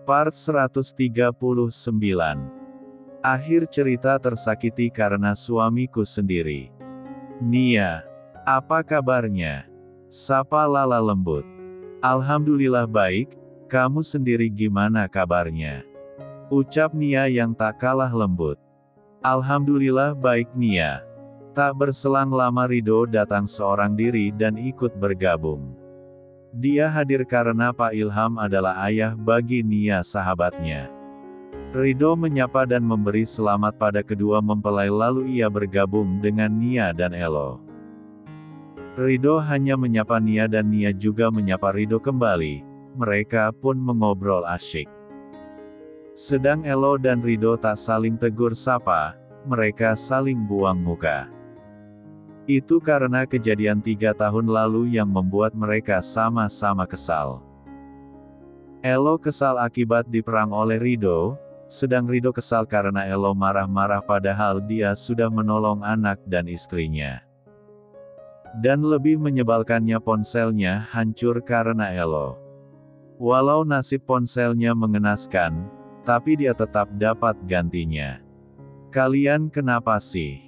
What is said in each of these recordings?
Part 139. Akhir cerita tersakiti karena suamiku sendiri. Nia, apa kabarnya? Sapa Lala lembut. Alhamdulillah baik, kamu sendiri gimana kabarnya? Ucap Nia yang tak kalah lembut. Alhamdulillah baik Nia. Tak berselang lama Rido datang seorang diri dan ikut bergabung. Dia hadir karena Pak Ilham adalah ayah bagi Nia sahabatnya. Rido menyapa dan memberi selamat pada kedua mempelai lalu ia bergabung dengan Nia dan Elo. Rido hanya menyapa Nia dan Nia juga menyapa Rido kembali, mereka pun mengobrol asyik. Sedang Elo dan Rido tak saling tegur sapa, mereka saling buang muka. Itu karena kejadian 3 tahun lalu yang membuat mereka sama-sama kesal. Elo kesal akibat diperang oleh Rido, sedang Rido kesal karena Elo marah-marah padahal dia sudah menolong anak dan istrinya. Dan lebih menyebalkannya ponselnya hancur karena Elo. Walau nasib ponselnya mengenaskan, tapi dia tetap dapat gantinya. Kalian kenapa sih?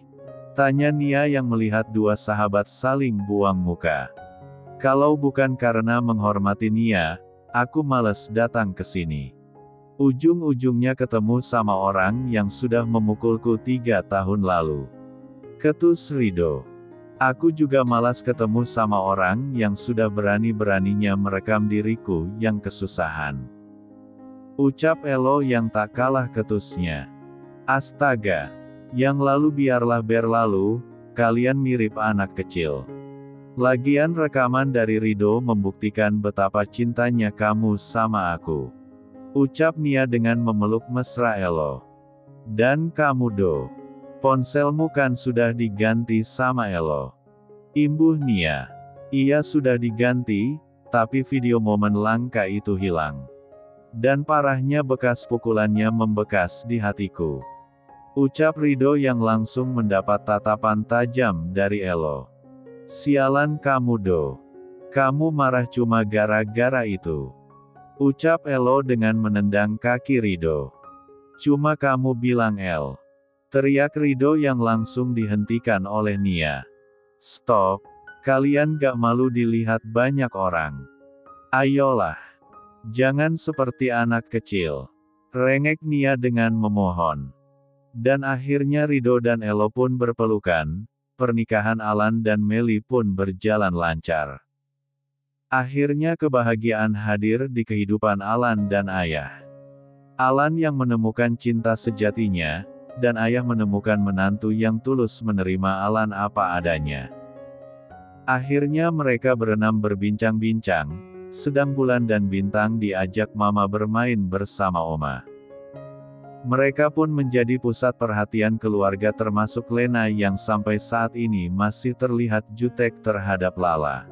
Tanya Nia yang melihat dua sahabat saling buang muka. Kalau bukan karena menghormati Nia, aku males datang ke sini. Ujung-ujungnya ketemu sama orang yang sudah memukulku 3 tahun lalu. Ketus Rido. Aku juga malas ketemu sama orang yang sudah berani-beraninya merekam diriku yang kesusahan. Ucap Elo yang tak kalah ketusnya. Astaga. Yang lalu biarlah berlalu, kalian mirip anak kecil. Lagian rekaman dari Rido membuktikan betapa cintanya kamu sama aku. Ucap Nia dengan memeluk mesra Elo. Dan kamu Do. Ponselmu kan sudah diganti sama Elo. Imbuh Nia. Iya sudah diganti, tapi video momen langka itu hilang. Dan parahnya bekas pukulannya membekas di hatiku. Ucap Rido yang langsung mendapat tatapan tajam dari Elo. Sialan kamu Do. Kamu marah cuma gara-gara itu. Ucap Elo dengan menendang kaki Rido. Cuma kamu bilang El. Teriak Rido yang langsung dihentikan oleh Nia. Stop. Kalian gak malu dilihat banyak orang. Ayolah. Jangan seperti anak kecil. Rengek Nia dengan memohon. Dan akhirnya Rido dan Elo pun berpelukan, pernikahan Alan dan Meli pun berjalan lancar. Akhirnya kebahagiaan hadir di kehidupan Alan dan Ayah. Alan yang menemukan cinta sejatinya, dan Ayah menemukan menantu yang tulus menerima Alan apa adanya. Akhirnya mereka berenam berbincang-bincang, sedang Bulan dan Bintang diajak Mama bermain bersama Oma. Mereka pun menjadi pusat perhatian keluarga termasuk Lena yang sampai saat ini masih terlihat jutek terhadap Lala.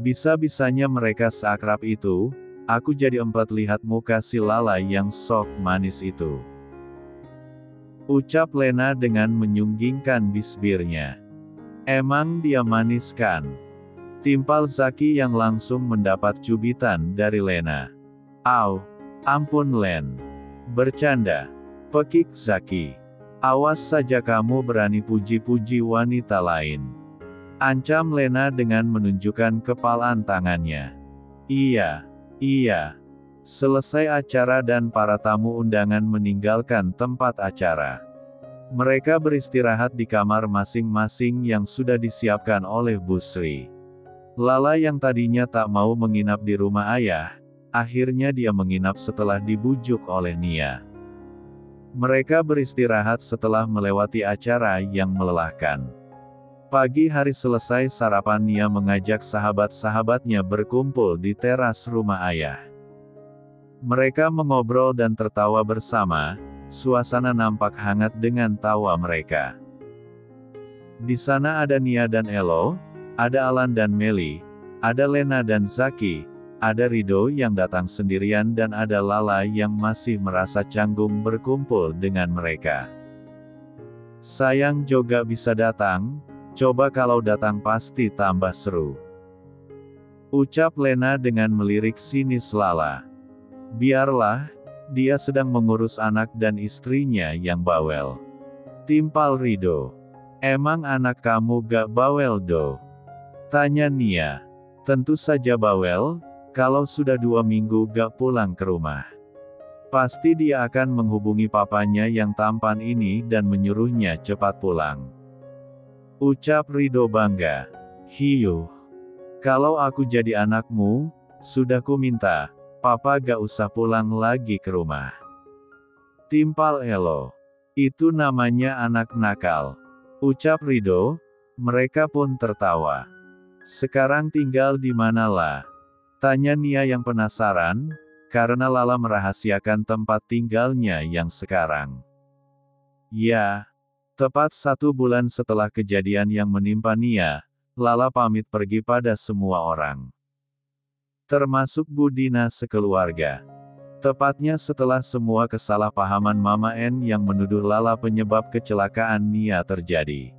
Bisa-bisanya mereka seakrab itu, aku jadi empat lihat muka si Lala yang sok manis itu. Ucap Lena dengan menyunggingkan bisbirnya. Emang dia manis kan? Timpal Zaki yang langsung mendapat cubitan dari Lena. Au, ampun Len. Bercanda. Pekik Zaki. Awas saja kamu berani puji-puji wanita lain. Ancam Lena dengan menunjukkan kepalan tangannya. Iya. Selesai acara dan para tamu undangan meninggalkan tempat acara. Mereka beristirahat di kamar masing-masing yang sudah disiapkan oleh Bu Sri. Lala yang tadinya tak mau menginap di rumah ayah, akhirnya dia menginap setelah dibujuk oleh Nia. Mereka beristirahat setelah melewati acara yang melelahkan. Pagi hari selesai sarapan, Nia mengajak sahabat-sahabatnya berkumpul di teras rumah ayah. Mereka mengobrol dan tertawa bersama, suasana nampak hangat dengan tawa mereka. Di sana ada Nia dan Elo, ada Alan dan Meli, ada Lena dan Zaki, ada Rido yang datang sendirian dan ada Lala yang masih merasa canggung berkumpul dengan mereka. Sayang Jo gak bisa datang, Coba kalau datang pasti tambah seru. Ucap Lena dengan melirik sinis Lala. Biarlah, dia sedang mengurus anak dan istrinya yang bawel. Timpal Rido. Emang anak kamu gak bawel do? Tanya Nia. Tentu saja bawel, kalau sudah 2 minggu gak pulang ke rumah. Pasti dia akan menghubungi papanya yang tampan ini dan menyuruhnya cepat pulang. Ucap Rido bangga. Hiuh. Kalau aku jadi anakmu, sudah ku minta, papa gak usah pulang lagi ke rumah. Timpal Elo. Itu namanya anak nakal. Ucap Rido, mereka pun tertawa. Sekarang tinggal di mana lah? Tanya Nia yang penasaran, karena Lala merahasiakan tempat tinggalnya yang sekarang. Ya, tepat 1 bulan setelah kejadian yang menimpa Nia, Lala pamit pergi pada semua orang. Termasuk Bu Dina sekeluarga. Tepatnya setelah semua kesalahpahaman Mama N yang menuduh Lala penyebab kecelakaan Nia terjadi.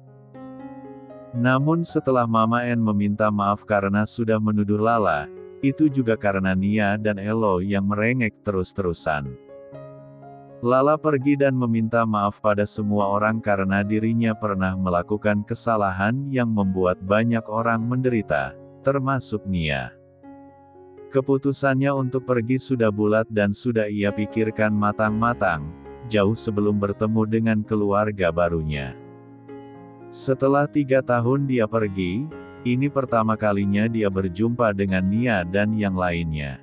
Namun setelah Mama N meminta maaf karena sudah menuduh Lala, itu juga karena Nia dan Elo yang merengek terus-terusan. Lala pergi dan meminta maaf pada semua orang karena dirinya pernah melakukan kesalahan yang membuat banyak orang menderita, termasuk Nia. Keputusannya untuk pergi sudah bulat dan sudah ia pikirkan matang-matang, jauh sebelum bertemu dengan keluarga barunya. Setelah 3 tahun dia pergi, ini pertama kalinya dia berjumpa dengan Nia dan yang lainnya.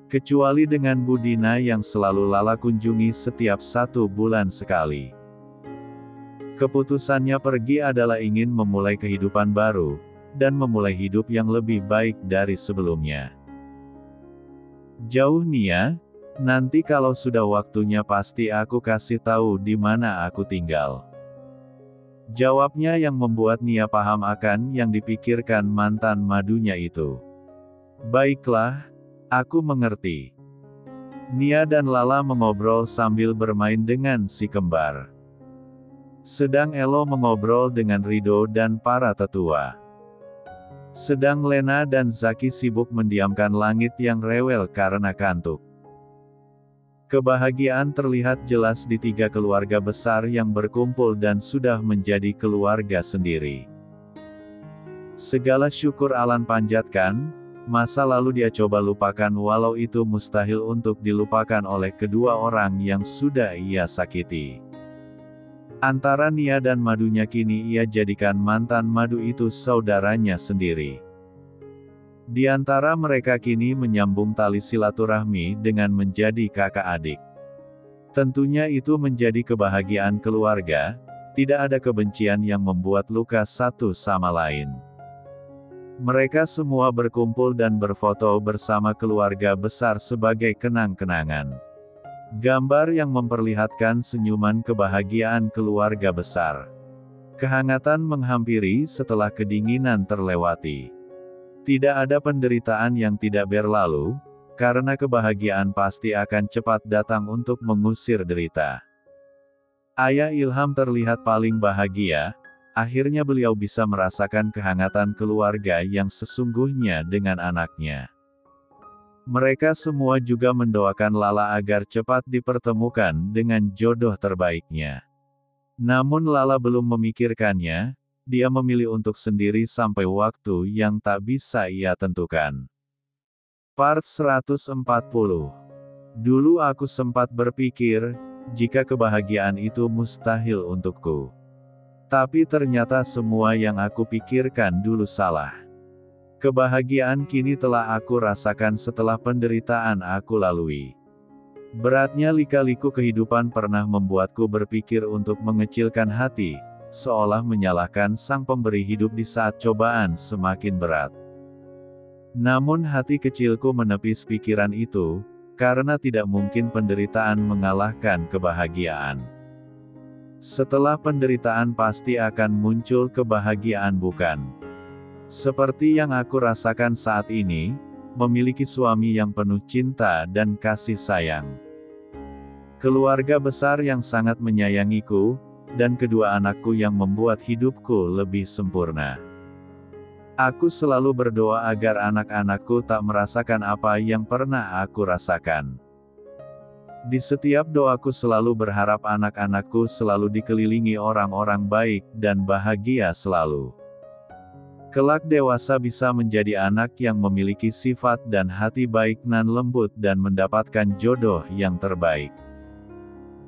Kecuali dengan Bu Dina yang selalu Lala kunjungi setiap 1 bulan sekali. Keputusannya pergi adalah ingin memulai kehidupan baru, dan memulai hidup yang lebih baik dari sebelumnya. Jauh Nia, nanti kalau sudah waktunya pasti aku kasih tahu di mana aku tinggal. Jawabnya yang membuat Nia paham akan yang dipikirkan mantan madunya itu. Baiklah, aku mengerti. Nia dan Lala mengobrol sambil bermain dengan si kembar. Sedang Elo mengobrol dengan Rido dan para tetua. Sedang Lena dan Zaki sibuk mendiamkan langit yang rewel karena kantuk. Kebahagiaan terlihat jelas di 3 keluarga besar yang berkumpul dan sudah menjadi keluarga sendiri. Segala syukur Alan panjatkan, masa lalu dia coba lupakan walau itu mustahil untuk dilupakan oleh kedua orang yang sudah ia sakiti. Antara Nia dan madunya kini ia jadikan mantan madu itu saudaranya sendiri. Di antara mereka kini menyambung tali silaturahmi dengan menjadi kakak adik. Tentunya itu menjadi kebahagiaan keluarga, tidak ada kebencian yang membuat luka satu sama lain. Mereka semua berkumpul dan berfoto bersama keluarga besar sebagai kenang-kenangan. Gambar yang memperlihatkan senyuman kebahagiaan keluarga besar. Kehangatan menghampiri setelah kedinginan terlewati. Tidak ada penderitaan yang tidak berlalu, karena kebahagiaan pasti akan cepat datang untuk mengusir derita. Ayah Ilham terlihat paling bahagia, akhirnya beliau bisa merasakan kehangatan keluarga yang sesungguhnya dengan anaknya. Mereka semua juga mendoakan Lala agar cepat dipertemukan dengan jodoh terbaiknya. Namun Lala belum memikirkannya. Dia memilih untuk sendiri sampai waktu yang tak bisa ia tentukan. Part 140. Dulu aku sempat berpikir, jika kebahagiaan itu mustahil untukku. Tapi ternyata semua yang aku pikirkan dulu salah. Kebahagiaan kini telah aku rasakan setelah penderitaan aku lalui. Beratnya lika-liku kehidupan pernah membuatku berpikir untuk mengecilkan hati, seolah menyalahkan sang pemberi hidup di saat cobaan semakin berat. Namun hati kecilku menepis pikiran itu, karena tidak mungkin penderitaan mengalahkan kebahagiaan. Setelah penderitaan pasti akan muncul kebahagiaan, bukan? Seperti yang aku rasakan saat ini, memiliki suami yang penuh cinta dan kasih sayang. Keluarga besar yang sangat menyayangiku, dan kedua anakku yang membuat hidupku lebih sempurna. Aku selalu berdoa agar anak-anakku tak merasakan apa yang pernah aku rasakan. Di setiap doaku selalu berharap anak-anakku selalu dikelilingi orang-orang baik dan bahagia selalu. Kelak dewasa bisa menjadi anak yang memiliki sifat dan hati baik nan lembut dan mendapatkan jodoh yang terbaik.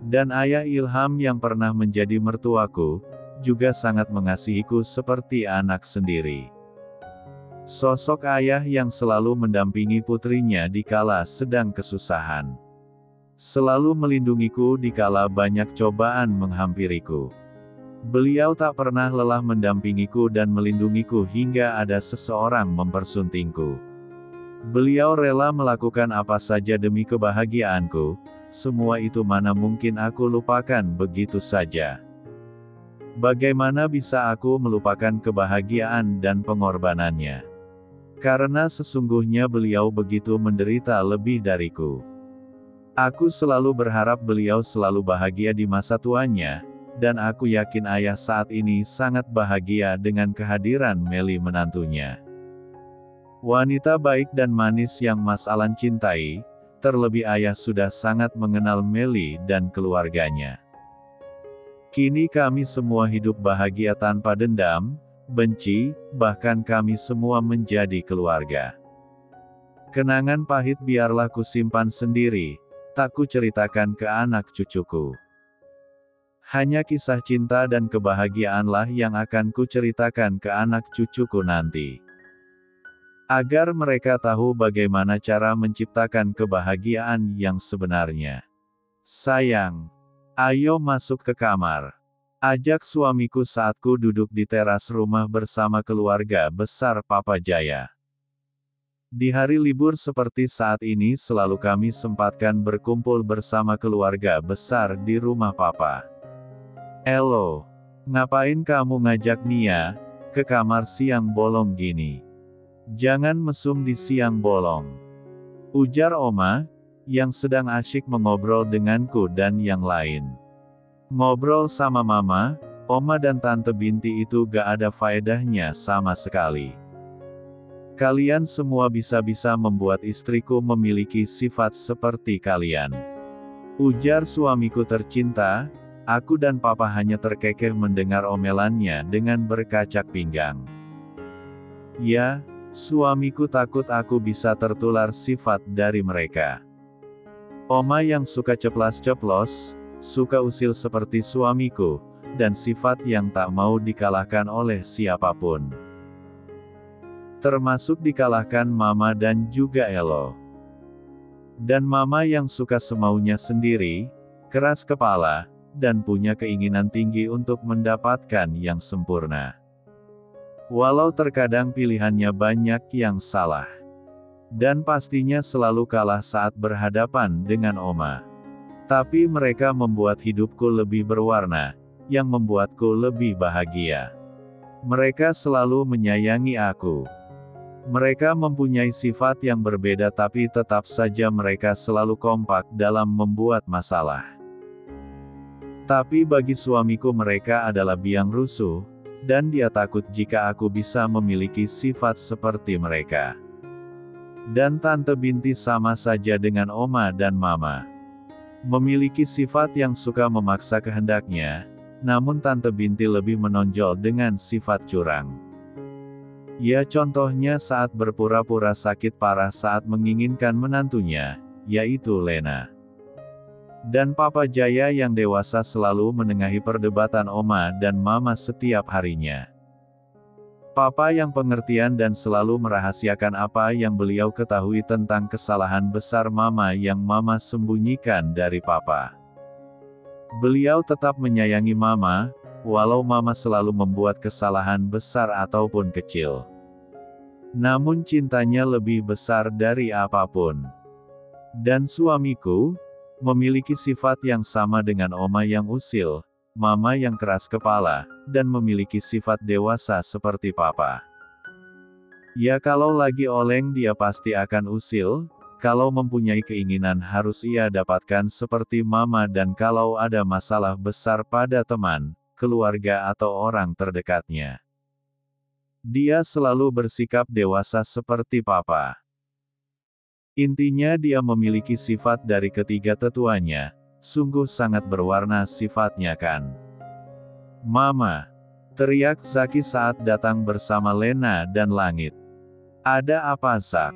Dan ayah Ilham yang pernah menjadi mertuaku, juga sangat mengasihiku seperti anak sendiri. Sosok ayah yang selalu mendampingi putrinya dikala sedang kesusahan. Selalu melindungiku dikala banyak cobaan menghampiriku. Beliau tak pernah lelah mendampingiku dan melindungiku hingga ada seseorang mempersuntingku. Beliau rela melakukan apa saja demi kebahagiaanku, semua itu mana mungkin aku lupakan begitu saja. Bagaimana bisa aku melupakan kebahagiaan dan pengorbanannya? Karena sesungguhnya beliau begitu menderita lebih dariku. Aku selalu berharap beliau selalu bahagia di masa tuanya, dan aku yakin ayah saat ini sangat bahagia dengan kehadiran Meli menantunya. Wanita baik dan manis yang Mas Alan cintai, terlebih ayah sudah sangat mengenal Meli dan keluarganya. Kini kami semua hidup bahagia tanpa dendam, benci, bahkan kami semua menjadi keluarga. Kenangan pahit biarlah kusimpan sendiri, tak ku ceritakan ke anak cucuku. Hanya kisah cinta dan kebahagiaanlah yang akan ku ceritakan ke anak cucuku nanti. Agar mereka tahu bagaimana cara menciptakan kebahagiaan yang sebenarnya. Sayang, ayo masuk ke kamar. Ajak suamiku saat ku duduk di teras rumah bersama keluarga besar Papa Jaya. Di hari libur seperti saat ini selalu kami sempatkan berkumpul bersama keluarga besar di rumah Papa. Elo, ngapain kamu ngajak Nia ke kamar siang bolong gini? Jangan mesum di siang bolong, ujar Oma, yang sedang asyik mengobrol denganku dan yang lain. Ngobrol sama Mama, Oma dan Tante Binti itu gak ada faedahnya sama sekali. Kalian semua bisa-bisa membuat istriku memiliki sifat seperti kalian. Ujar suamiku tercinta, aku dan Papa hanya terkekeh mendengar omelannya dengan berkacak pinggang. Ya, suamiku takut aku bisa tertular sifat dari mereka. Oma yang suka ceplas-ceplos, suka usil seperti suamiku, dan sifat yang tak mau dikalahkan oleh siapapun. Termasuk dikalahkan Mama dan juga Elo. Dan Mama yang suka semaunya sendiri, keras kepala, dan punya keinginan tinggi untuk mendapatkan yang sempurna. Walau terkadang pilihannya banyak yang salah. Dan pastinya selalu kalah saat berhadapan dengan Oma. Tapi mereka membuat hidupku lebih berwarna, yang membuatku lebih bahagia. Mereka selalu menyayangi aku. Mereka mempunyai sifat yang berbeda tapi tetap saja mereka selalu kompak dalam membuat masalah. Tapi bagi suamiku mereka adalah biang rusuh, dan dia takut jika aku bisa memiliki sifat seperti mereka. Dan Tante Binti sama saja dengan Oma dan Mama. Memiliki sifat yang suka memaksa kehendaknya, namun Tante Binti lebih menonjol dengan sifat curang. Ya contohnya saat berpura-pura sakit parah saat menginginkan menantunya, yaitu Lena. Dan Papa Jaya yang dewasa selalu menengahi perdebatan Oma dan Mama setiap harinya. Papa yang pengertian dan selalu merahasiakan apa yang beliau ketahui tentang kesalahan besar Mama yang Mama sembunyikan dari Papa. Beliau tetap menyayangi Mama, walau Mama selalu membuat kesalahan besar ataupun kecil. Namun cintanya lebih besar dari apapun. Dan suamiku, memiliki sifat yang sama dengan Oma yang usil, Mama yang keras kepala, dan memiliki sifat dewasa seperti Papa. Ya kalau lagi oleng dia pasti akan usil, kalau mempunyai keinginan harus ia dapatkan seperti mama dan kalau ada masalah besar pada teman, keluarga atau orang terdekatnya. Dia selalu bersikap dewasa seperti papa. Intinya dia memiliki sifat dari ketiga tetuanya, sungguh sangat berwarna sifatnya kan. Mama, teriak Zaki saat datang bersama Lena dan Langit. Ada apa Zak?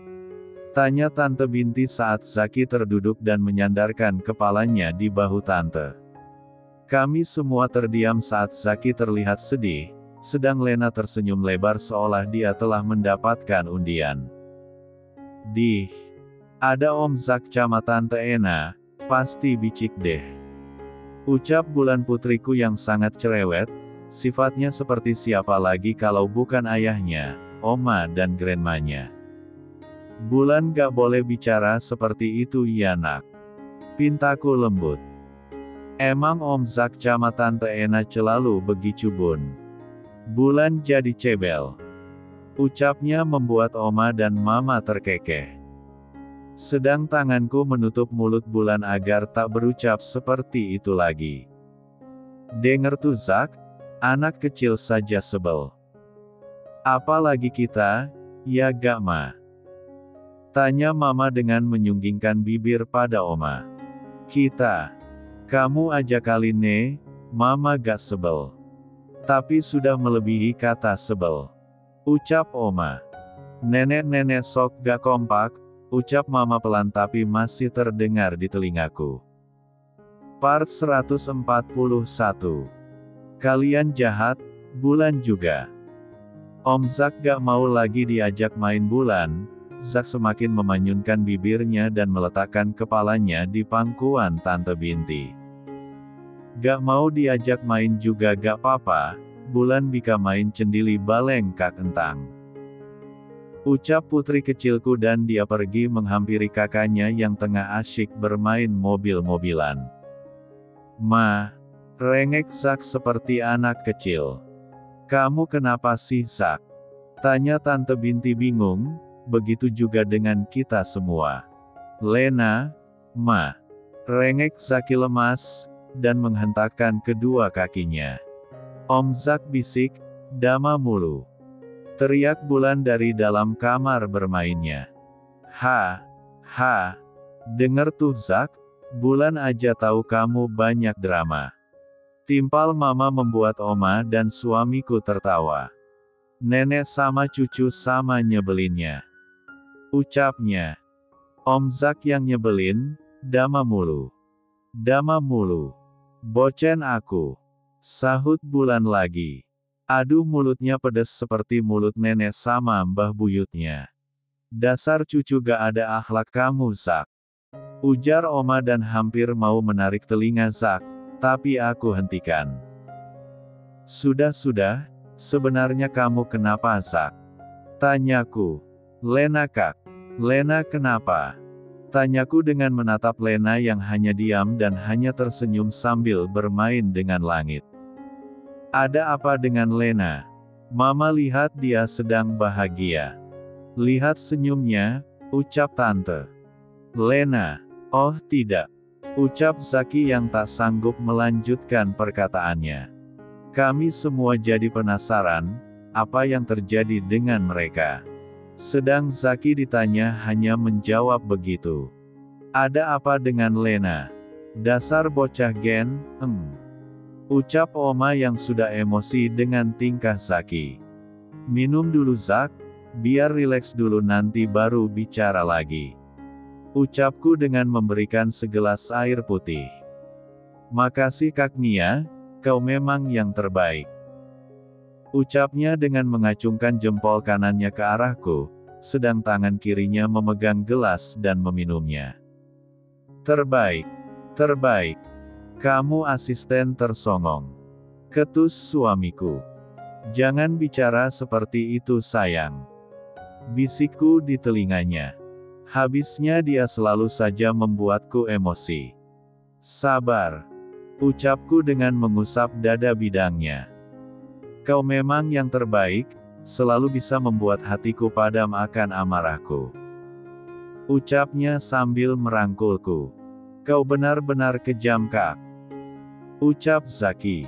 Tanya Tante Binti saat Zaki terduduk dan menyandarkan kepalanya di bahu Tante. Kami semua terdiam saat Zaki terlihat sedih, sedang Lena tersenyum lebar seolah dia telah mendapatkan undian. Ada Om Zak sama Tante Ena, pasti bicik deh. Ucap Bulan putriku yang sangat cerewet, sifatnya seperti siapa lagi kalau bukan ayahnya, Oma dan grandmanya. Bulan gak boleh bicara seperti itu ya nak. Pintaku lembut. Emang Om Zak sama Tante Ena selalu begitu bun. Bulan jadi cebel. Ucapnya membuat Oma dan Mama terkekeh. Sedang tanganku menutup mulut Bulan agar tak berucap seperti itu lagi. Denger tuh Zak, anak kecil saja sebel. Apalagi kita, ya gak ma? Tanya Mama dengan menyunggingkan bibir pada Oma. Kamu aja kali ne, Mama gak sebel. Tapi sudah melebihi kata sebel. Ucap Oma. Nenek-nenek sok gak kompak, ucap Mama pelan tapi masih terdengar di telingaku. Part 141. Kalian jahat, Bulan juga. Om Zak gak mau lagi diajak main Bulan. Zak semakin memanyunkan bibirnya dan meletakkan kepalanya di pangkuan Tante Binti. Gak mau diajak main juga gak apa-apa, Bulan bika main cendili baleng kak entang. Ucap putri kecilku dan dia pergi menghampiri kakaknya yang tengah asyik bermain mobil-mobilan. Ma, rengek Zak seperti anak kecil. Kamu kenapa sih Zak? Tanya Tante Binti bingung. Begitu juga dengan kita semua. Lena, Ma. Rengek Zaki lemas, dan menghentakkan kedua kakinya. Om Zak bisik, dama mulu. Teriak Bulan dari dalam kamar bermainnya. Denger tuh Zak, Bulan aja tahu kamu banyak drama. Timpal Mama membuat Oma dan suamiku tertawa. Nenek sama cucu sama nyebelinnya. Ucapnya. Om Zak yang nyebelin, dama mulu. Dama mulu. Bocen aku. Sahut Bulan lagi. Aduh mulutnya pedes seperti mulut nenek sama mbah buyutnya. Dasar cucu gak ada akhlak kamu Zak. Ujar Oma dan hampir mau menarik telinga Zak, tapi aku hentikan. Sudah, sebenarnya kamu kenapa Zak? Tanyaku. Lena kak. Lena kenapa? Tanyaku dengan menatap Lena yang hanya diam dan hanya tersenyum sambil bermain dengan langit. Ada apa dengan Lena? Mama lihat dia sedang bahagia. Lihat senyumnya, ucap Tante. Lena. Oh tidak. Ucap Zaki yang tak sanggup melanjutkan perkataannya. Kami semua jadi penasaran, apa yang terjadi dengan mereka. Sedang Zaki ditanya hanya menjawab begitu. Ada apa dengan Lena? Dasar bocah gen, Ucap Oma yang sudah emosi dengan tingkah Zaki. Minum dulu Zak, biar rileks dulu nanti baru bicara lagi. Ucapku dengan memberikan segelas air putih. Makasih Kak Nia, kau memang yang terbaik. Ucapnya dengan mengacungkan jempol kanannya ke arahku, sedang tangan kirinya memegang gelas dan meminumnya. Terbaik. Kamu asisten tersongong. Ketus suamiku. Jangan bicara seperti itu sayang. Bisikku di telinganya. Habisnya dia selalu saja membuatku emosi. Sabar. Ucapku dengan mengusap dada bidangnya. Kau memang yang terbaik, selalu bisa membuat hatiku padam akan amarahku. ucapnya sambil merangkulku. Kau benar-benar kejam, Kak. Ucap Zaki.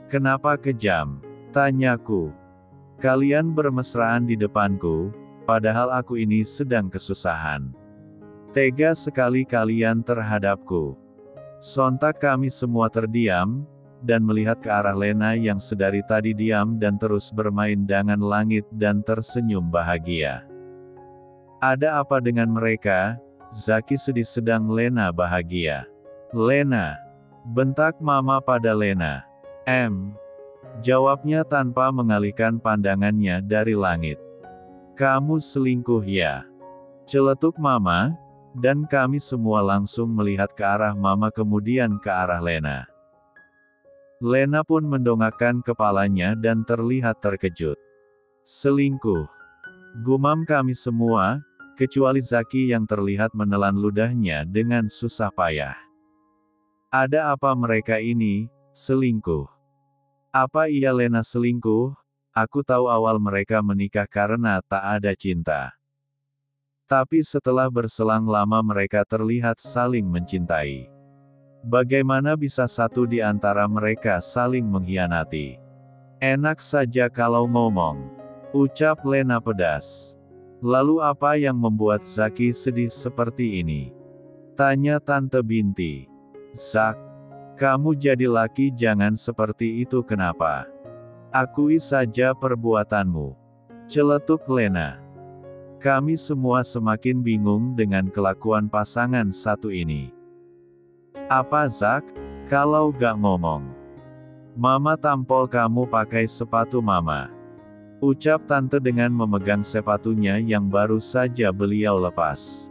Kenapa kejam? Tanyaku. Kalian bermesraan di depanku, padahal aku ini sedang kesusahan. Tega sekali kalian terhadapku. Sontak kami semua terdiam, dan melihat ke arah Lena yang sedari tadi diam dan terus bermain dengan langit dan tersenyum bahagia. Ada apa dengan mereka? Zaki sedih sedang Lena bahagia. Lena. Bentak Mama pada Lena. Jawabnya tanpa mengalihkan pandangannya dari langit. Kamu selingkuh ya? Celetuk Mama, dan kami semua langsung melihat ke arah Mama kemudian ke arah Lena. Lena pun mendongakkan kepalanya dan terlihat terkejut. Selingkuh. Gumam kami semua, kecuali Zaki yang terlihat menelan ludahnya dengan susah payah. Ada apa mereka ini, selingkuh? Apa iya Lena selingkuh? Aku tahu awal mereka menikah karena tak ada cinta. Tapi setelah berselang lama mereka terlihat saling mencintai. Bagaimana bisa satu di antara mereka saling mengkhianati? Enak saja kalau ngomong. Ucap Lena pedas. Lalu apa yang membuat Zaki sedih seperti ini? Tanya Tante Binti. Zak, kamu jadi laki jangan seperti itu kenapa? Akui saja perbuatanmu. Celetuk Lena. Kami semua semakin bingung dengan kelakuan pasangan satu ini. Apa Zak? Kalau gak ngomong. Mama tampol kamu pakai sepatu Mama. Ucap Tante dengan memegang sepatunya yang baru saja beliau lepas.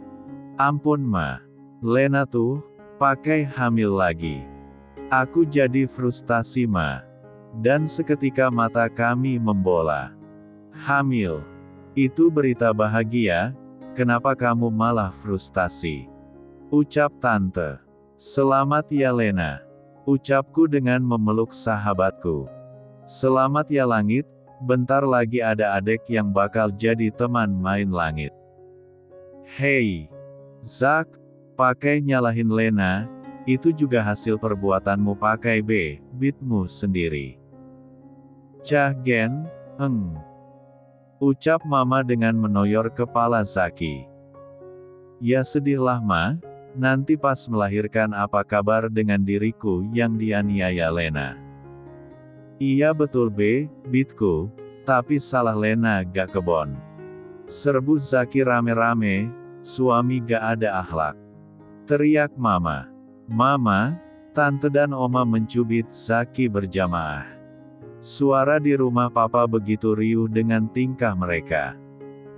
Ampun Ma. Lena tuh, pakai hamil lagi. Aku jadi frustasi Ma. Dan seketika mata kami membola. Hamil. Itu berita bahagia, kenapa kamu malah frustasi? Ucap Tante. Selamat ya Lena. Ucapku dengan memeluk sahabatku. Selamat ya langit. Bentar lagi ada adek yang bakal jadi teman main langit. Hei, Zak, pakai nyalahin Lena, itu juga hasil perbuatanmu pakai beatmu sendiri. Cah Gen, ucap Mama dengan menoyor kepala Zaki. Ya sedihlah Ma, nanti pas melahirkan apa kabar dengan diriku yang dianiaya Lena. Iya betul beatku, tapi salah Lena gak kebon. Serbu Zaki rame-rame, suami gak ada akhlak. Teriak Mama. Mama, Tante dan Oma mencubit Zaki berjamaah. Suara di rumah Papa begitu riuh dengan tingkah mereka.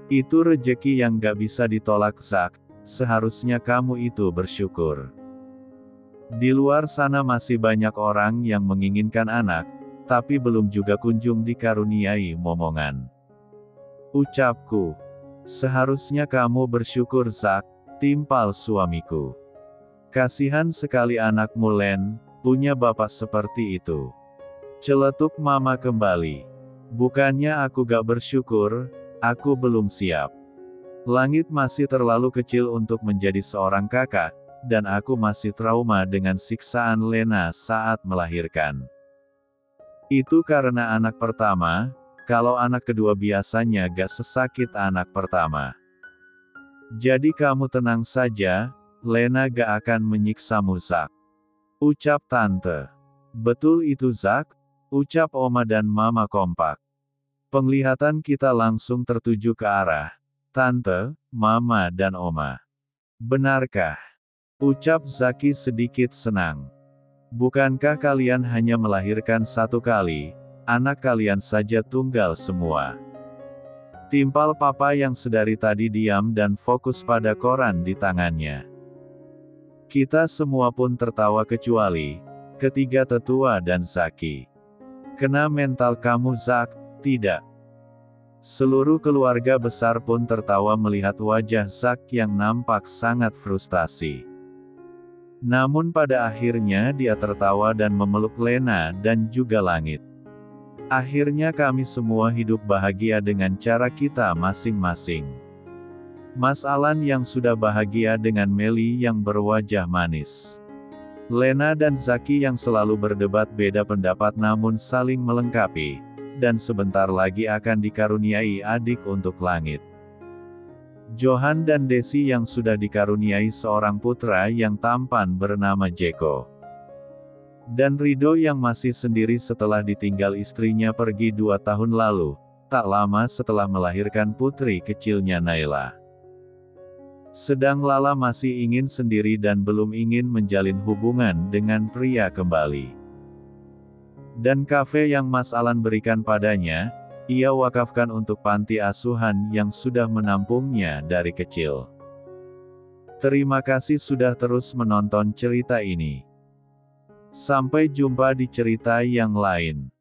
Itu rejeki yang gak bisa ditolak Zak, seharusnya kamu itu bersyukur. Di luar sana masih banyak orang yang menginginkan anak, tapi belum juga kunjung dikaruniai momongan. Ucapku. Seharusnya kamu bersyukur Zak, timpal suamiku. Kasihan sekali anakmu Len, punya bapak seperti itu. Celetuk Mama kembali. Bukannya aku gak bersyukur, aku belum siap. Langit masih terlalu kecil untuk menjadi seorang kakak, dan aku masih trauma dengan siksaan Lena saat melahirkan. Itu karena anak pertama, kalau anak kedua biasanya gak sesakit anak pertama. Jadi kamu tenang saja, Lena gak akan menyiksamu Zak. Ucap Tante. Betul itu Zak, ucap Oma dan Mama kompak. Penglihatan kita langsung tertuju ke arah Tante, Mama dan Oma. Benarkah? Ucap Zaki sedikit senang. Bukankah kalian hanya melahirkan satu kali, anak kalian saja tunggal semua? Timpal Papa yang sedari tadi diam dan fokus pada koran di tangannya. Kita semua pun tertawa kecuali ketiga tetua dan Zaki. Kena mental kamu Zak, tidak? Seluruh keluarga besar pun tertawa melihat wajah Zak yang nampak sangat frustasi. Namun pada akhirnya dia tertawa dan memeluk Lena dan juga langit. Akhirnya kami semua hidup bahagia dengan cara kita masing-masing. Mas Alan yang sudah bahagia dengan Meli yang berwajah manis. Lena dan Zaki yang selalu berdebat beda pendapat namun saling melengkapi, dan sebentar lagi akan dikaruniai adik untuk langit. Johan dan Desi yang sudah dikaruniai seorang putra yang tampan bernama Jeko. Dan Rido yang masih sendiri setelah ditinggal istrinya pergi 2 tahun lalu, tak lama setelah melahirkan putri kecilnya Naila. Sedang Lala masih ingin sendiri dan belum ingin menjalin hubungan dengan pria kembali. Dan kafe yang Mas Alan berikan padanya, ia wakafkan untuk panti asuhan yang sudah menampungnya dari kecil. Terima kasih sudah terus menonton cerita ini. Sampai jumpa di cerita yang lain.